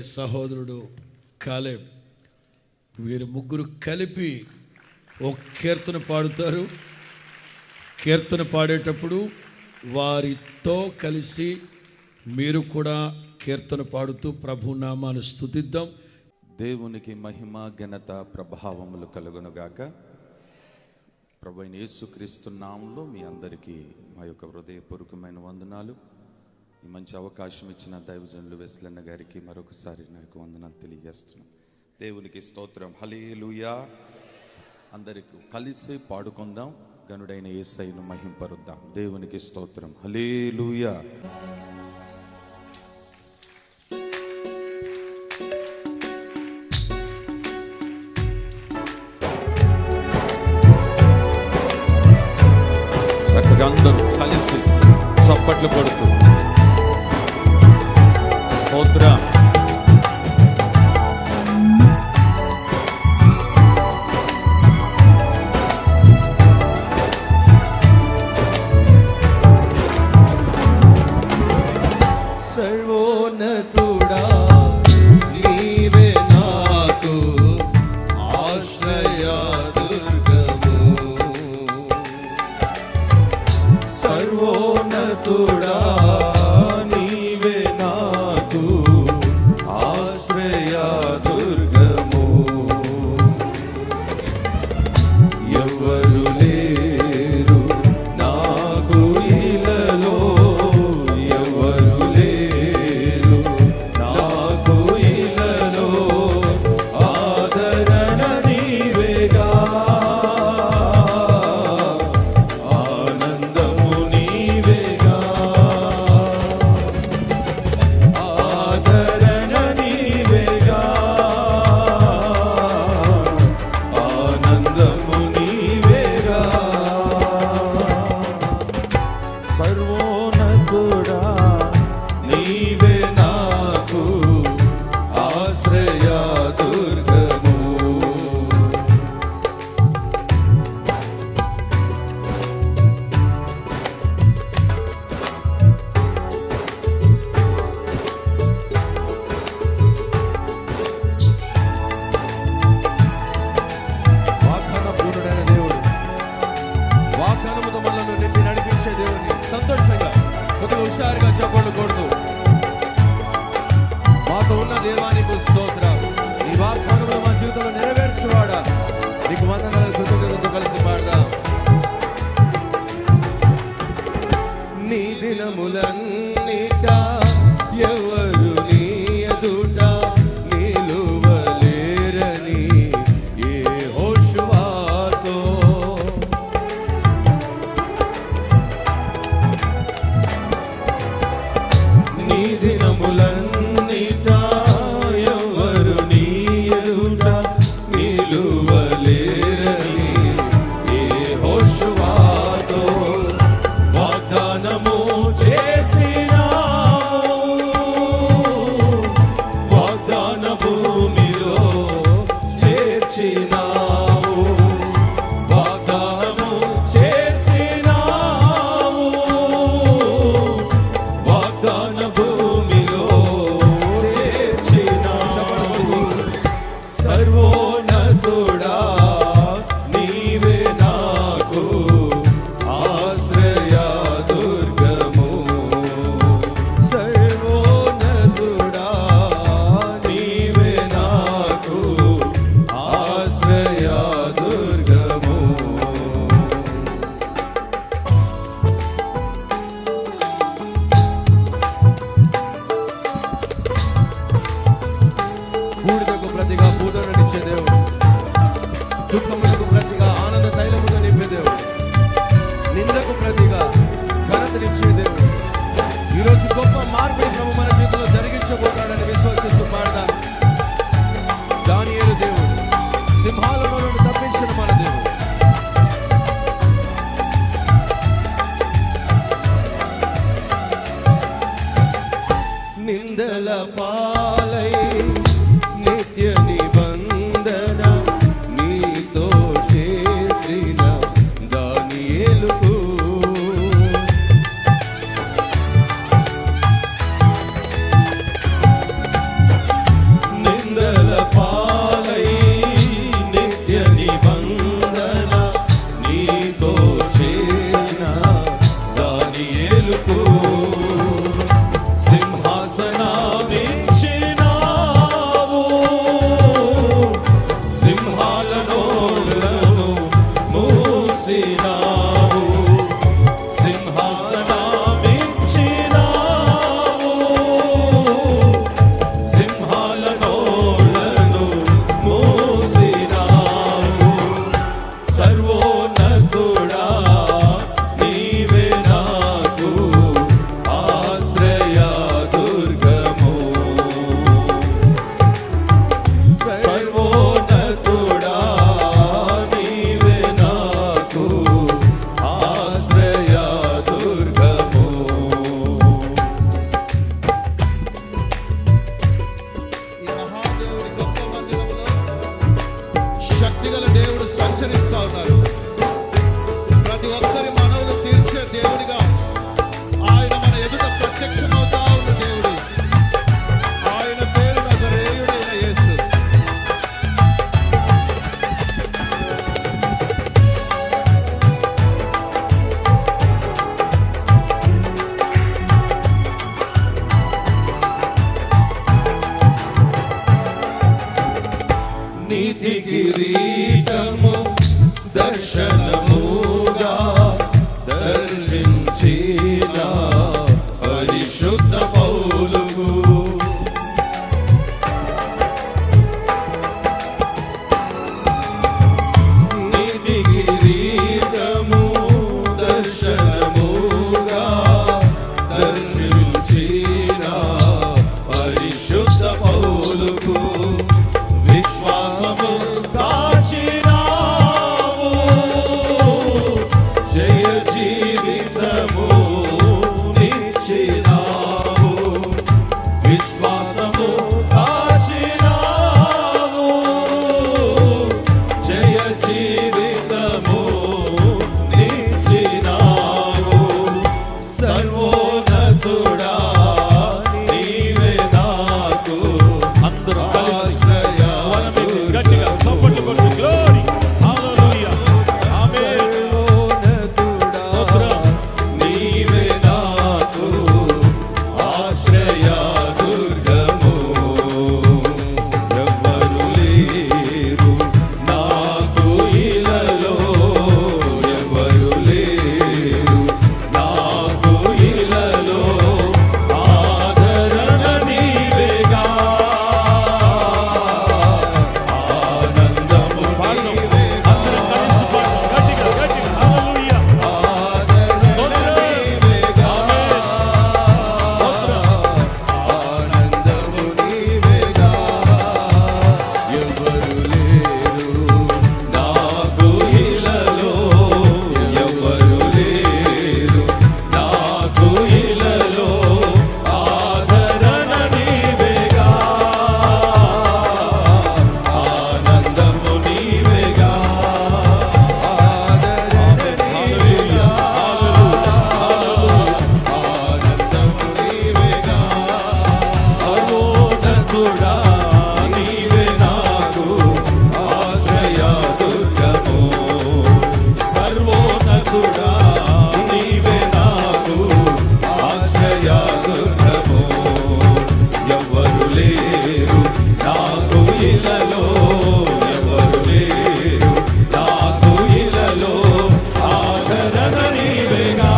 సహోదరుడు కాలేబ్, వీరు ముగ్గురు కలిపి ఒక కీర్తన పాడుతారు. కీర్తన పాడేటప్పుడు వారితో కలిసి మీరు కూడా కీర్తన పాడుతూ ప్రభు నామాన్ని స్తుతిద్దాం. దేవునికి మహిమ ఘనత ప్రభావములు కలుగునుగాక. ప్రభు అయిన యేసుక్రీస్తు నామములో మీ అందరికీ మా యొక్క హృదయపూర్వకమైన వందనాలు. ఈ మంచి అవకాశం ఇచ్చిన దైవజనులు వెస్లన్న గారికి మరొకసారి నాకు వందనాలు తెలియజేస్తున్నాం. దేవునికి స్తోత్రం. హల్లెలూయా. అందరికీ కలిసి పాడుకుందాం, గనుడైన యేసయ్యను మహింపరుద్దాం. దేవునికి స్తోత్రం. హల్లెలూయా. చక్కగా అందరూ కలిసి చప్పట్లు కొడుతూ స్తోత్రం. సర్వోన్నతుడా నీవే నాకు ఆశ్రయ దుర్గము. సర్వోన్నతుడా గల దేవుడు సంచరిస్తా ఉన్నారు. ప్రతి ఒక్కరి మనవులు తీర్చే దేవుడిగా ఆయన మన ఎదుట ప్రత్యక్షమవుతా ఉన్న దేవుడు. ఆయన పేరు నజరేయుడైన యేసు. నీతి కిరీటము దర్శనముగా దర్శించిన పరిశుద్ధ పౌలుకు నీతి కిరీటము దర్శనముగా దర్శించిన పరిశుద్ధ పౌలుకు విశ్వాసము దాచినావు, జయ జీవితము నిచ్చినావు. విశ్వాసము దాచినావు, జయ జీవితము నిచ్చినావు. సర్వోన్నతుడా నీవే నాకు అందరూ కలిసి స్వరమెత్తి గట్టిగా చప్పట్లు కొట్టు. గ్లోరీ, హల్లెలూయా, ఆమేన్. స్తోత్రం. నీవే నాకు ఆశ్రయ దుర్గము. ఎవ్వరు లేరు నాకు ఇలలో, ఎవరు లేరు నాకు ఇలలో. ఆదరణ నీవేగా, ఆనందము పాడదాం. నీవేగా. అందరం కలిసి పాడదాం. గట్టిగా గట్టిగా హల్లెలూయా. స్తోత్రం. ఆమేన్. స్తోత్రం. ఆనందము నీవేగా. ఎవరు లేరు నాకు ఇలలో, ఎవరు లేరు నాకు ఇలలో. ఆదరణ నీవేగా, ఆనందము నీవేగా. ఆదరణ నీవేగా, ఆనందము నీవేగా. సర్వోన్నతుడా నీవే నాకు ఆశ్రయ దుర్గము. సర్వోన్నతుడా నీవే నాకు ఆశ్రయ దుర్గము. ఎవరు లేరు నాకు ఇలలో, ఎవరు లేరు నాకు ఇలలో. ఆదరణ నీవేగా,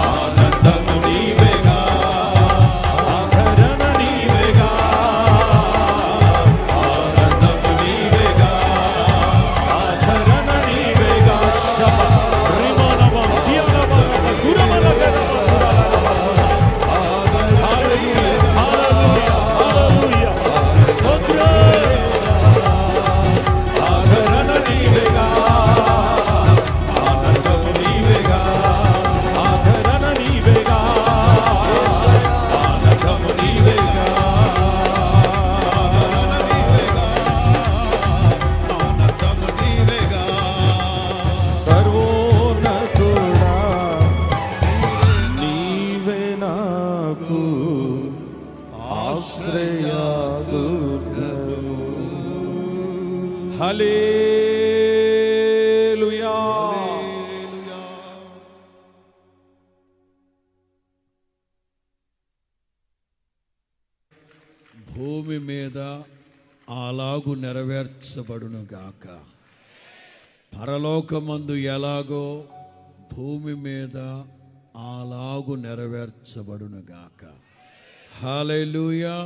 ఆనందము నీవేగా. ఆదరణ నీవేగా, ఆనందము నీవేగా. ఆదరణ నీవేగా. రిమోనమం దియాలమగద గురమలగద హల్లెలూయా, హల్లెలూయా, హల్లెలూయా. స్తోత్రం. ఆదరణ నీవేగా, ఆనందము నీవేగా. ఆదరణ నీవేగా, ఆనందము నీవేగా. ఆదరణ నీవేగా, ఆనందము నీవేగా. సర్వోన్నతుడా నీవే నాకు ఆశ్రయ దుర్గము. హల్లెలూయా. భూమి మీద అలాగు నెరవేర్చబడును గాక. పరలోకమందు ఎలాగో భూమి మీద అలాగు నెరవేర్చబడును గాక. హల్లెలూయా.